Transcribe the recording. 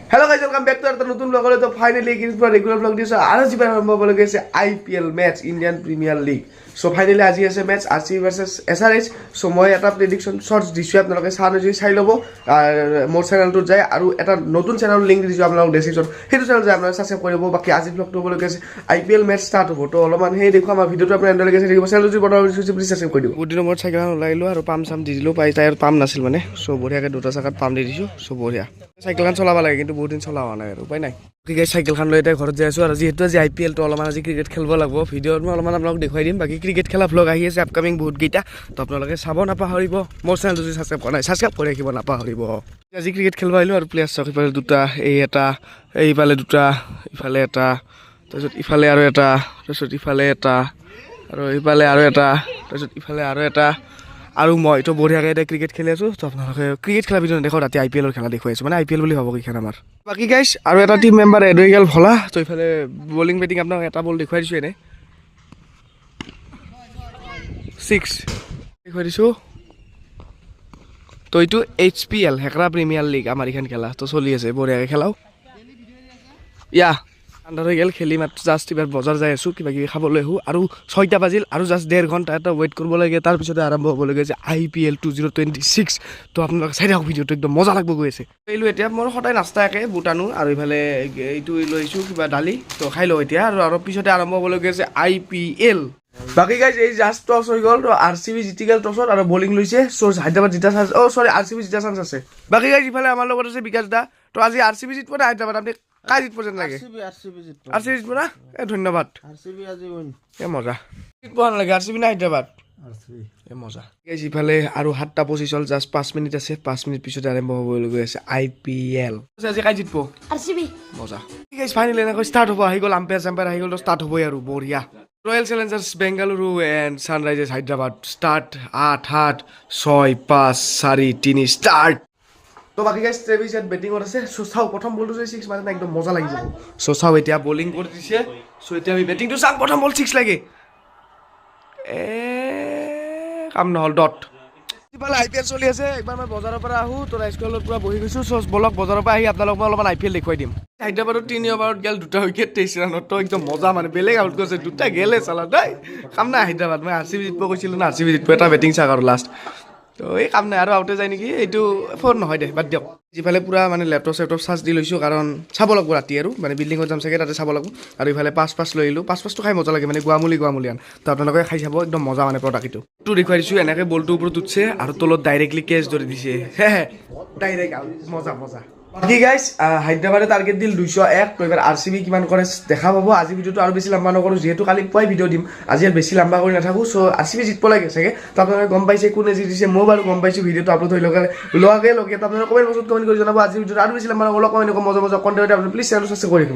Hello guys, welcome back to another নতুন blog. তো finally পুরা রেগুলার ব্লগ দিছো আৰু জিবা আৰম্ভ হ'ব লাগে আছে IPL match Indian premier league. So finally আজি আছে ম্যাচ আৰসিবি ভাৰ্সেস এসআৰএইচ। সো মই এটা প্ৰেডিকচন শৰ্টস দিছো, আপোনালোকে চাই ল'ব। মোৰ চেনেলটোত যায় আৰু এটা নতুন চেনেলৰ লিংক দিছো আপোনালোকক ডেসক্ৰিপচন, সেইটো চেনেল যায় আপোনালোকে সাবস্ক্ৰাইব কৰিব। বাকি আজি ব্লগটো হ'ব লাগে আছে আইপিএল ম্যাচ ষ্টাৰ্ট হ'ব। তো অলপমান সেই দেখো আমাৰ ভিডিওটো আপোনাৰ এন্ডলৈকে চাই থাকিব। চেনেলটো যদি বনাব বিচাৰিছে প্লিজ সাবস্ক্ৰাইব কৰি দিব। বহুত দিনৰ মূৰত চাইকেলখন ওলাইলো আৰু পাম চাম দি দিলো, পাই টায়াৰ পাম নাছিল মানে। সো বঢ়িয়াকৈ দুটা চাকাত পাম দি দিছো। সো বঢ়িয়া চাইকেলখন চলাব লাগে, কিন্তু বহুত দিন চলা হোৱা নাই আৰু উপায় নাই। ক্ৰিকেট চাইকেলখন লৈ এতিয়া ঘৰত যাই আছো। আৰু যিহেতু আজি আইপিএলটো অলপমান আজি ক্ৰিকেট খেলিব লাগিব, ভিডিঅ'ত মই অলপমান আপোনালোকক দেখুৱাই দিম। বাকী ক্ৰিকেট খেলা ভ্লগ আহি আছে আপকামিং বহুতকেইটা, তো আপোনালোকে চাব নাপাহৰিব। মোৰ চেনেলটো যদি ছাবস্ক্ৰাইব কৰা নাই ছাবস্ক্ৰাইব কৰি ৰাখিব নাপাহৰিব। আজি ক্ৰিকেট খেলিব আহিলোঁ আৰু প্লেয়াৰ চাওক, ইফালে দুটা, এই এটা, এইফালে দুটা, ইফালে এটা, তাৰপিছত ইফালে আৰু এটা, তাৰপিছত ইফালে এটা, আৰু ইফালে আৰু এটা, তাৰপিছত ইফালে আৰু এটা, আৰু মই তো বঢ়িয়াকৈ এতিয়া ক্ৰিকেট খেলি আছোঁ। তো আপোনালোকে ক্ৰিকেট খেলা ভিডিঅ' নেদেখক, ৰাতি আইপিএলৰ খেলা দেখুৱাই আছোঁ, মানে আইপিএল বুলি ভাবক এইখন আমাৰ। বাকী গাইছ আৰু এটা টিম মেম্বাৰ এড হৈ গ'ল ভলা। তো ইফালে বলিং বেটিং আপোনাক এটা বল দেখুৱাই দিছোঁ, এনেই 6 দেখুৱাই দিছোঁ। তো এইটো HPL হেকৰা প্ৰিমিয়াৰ লীগ আমাৰ এইখন খেলা তো চলি আছে, বঢ়িয়াকৈ খেলাও। আন্ধাৰ হৈ গ'ল, খেলি মাত্ৰ জাষ্ট এবাৰ বজাৰ যাই আছোঁ, কিবা কিবি খাবলৈ আহোঁ। আৰু 6টা বাজিল, আৰু জাষ্ট 1.5 ঘণ্টা এটা ৱেইট কৰিব লাগে, তাৰপিছতে আৰম্ভ হ'বলগীয়া যে IPL 2026। তো আপোনালোকে চাই থাকক, ভিডিঅ'টো একদম মজা লাগব গৈ আছে। এইলোঁ এতিয়া মোৰ সদায় নাস্তা একে বুট আনো, আৰু ইফালে এইটো লৈ আহিছোঁ কিবা দালি, তো খাই লওঁ এতিয়া। আৰু পিছতে আৰম্ভ হ'বলগীয়া আছে IPL। বাকী গাইজ এই জাষ্ট টছ হৈ গ'ল, তো RCB জিতি গ'ল টছত আৰু বলিং লৈছে। চ' হায়দৰাবাদ জিতা চান্স, RCB জিতা চান্স আছে। বাকী গাইজ ইফালে আমাৰ লগত আছে বিকাশ দা। তো আজি RCB জিতব না হায়দৰাবাদ, আপুনি কাই জিতব যেন লাগে? RCB জিতব না? ধন্যবাদ। এ মজা জিতব নালাগে, RCB না হায়দৰাবাদ? এ মজা। গাইজ ইফালে আৰু 7টা 25 হ'ল, জাষ্ট 5 মিনিট আছে, 5 মিনিট পিছতে আৰম্ভ হ'বলগীয়া আছে IPL। আজি কাই জিতব? RCB। মজা। গাইজ ফাইনেলি এনেকৈ ষ্টাৰ্ট হ'ব, আহি গ'ল আম্পায়াৰ চাম্পায়াৰ আহি গ'ল, তো ষ্টাৰ্ট হ'বই আৰু বঢ়িয়া। Royal Challengers Bengaluru and Sunrisers Hyderabad start 8-7 6 5 4 3 start. তো বাকী গাইজ ট্ৰেভিছ হেড বেটিঙত আছে। চ' চাওঁ প্ৰথম বলটো যদি 6 মাৰে একদম মজা লাগি যাব। চ' চাওঁ এতিয়া বলিং কৰি দিছে। চ' এতিয়া আমি বেটিংটো চাম, প্ৰথম বল 6 লাগে, কাম নহ'ল, ডট। ইফালে IPL চলি আছে। একবাৰ মই বজাৰৰ পৰা আহোঁ, তো ৰাইস্কুলৰ পৰা বহি গৈছোঁ। চ' বলক বজাৰৰ পৰা আহি আপোনালোকক মই অলপমান IPL দেখুৱাই দিম। হায়দৰাবাদত 3 অভাৰত গেল 2টা উইকেট 23 ৰানত, তো একদম মজা, মানে বেলেগ আউট কৰিছে, 2টা গেলে চালা দেই। কাম নাই হায়দৰাবাদ, মই RCB জিতব কৈছিলোঁ না, RCB জিতব। এটা বেটিং চাক আৰু লাষ্ট, তো এই কাম নাই আৰু আউটে যায় নেকি, এইটো ফোন নহয় দে, বাদ দিয়ক। যিফালে পূৰা মানে লেপটপ চেপটপ চাৰ্জ দি লৈছোঁ, কাৰণ চাব লাগিব ৰাতি আৰু মানে বিল্ডিঙত যাম চাগে, তাতে চাব লাগিব। আৰু ইফালে পাঁচ লৈ আহিলোঁ, পাঁচটো খাই মজা লাগে, মানে গুৱামুলি আন। তো আপোনালোকে খাই চাব, একদম মজা মানে প্ৰডাক্টটো। তো দেখুৱাই দিছোঁ, এনেকৈ বলটোৰ ওপৰত উঠছে আৰু তলত ডাইৰেক্টলি কেচ ধৰি দিছে, ডাইৰেক্ট আউট, মজা মজা। বাকী গাইজ হায়দৰাবাদে টাৰ্গেট দিল 201। তো এবাৰ RCB কিমান কৰে দেখা পাব। আজি ভিডিঅ'টো আৰু বেছি লম্বা নকৰোঁ, যিহেতু কালি পুৱাই ভিডিঅ' দিম, আজি আৰু বেছি লম্বা কৰি নাথাকোঁ। চ' RCB জিতব লাগে চাগে। তো আপোনালোকে গম পাইছে কোনে জিতিছে, মই বাৰু গম পাইছোঁ। ভিডিঅ'টো আপলোড হৈ লগে তো আপোনালোকে কমেণ্ট বক্সত কমেণ্ট কৰি জনাব। আজি ভিডিঅ'টো আৰু বেছি লম্বা নকৰোঁ, কমেণ্ট মজা মজা কণ্টেণ্ট আপুনি প্লিজ চেনেলটো ছাবস্ক্ৰাইব কৰি দিব।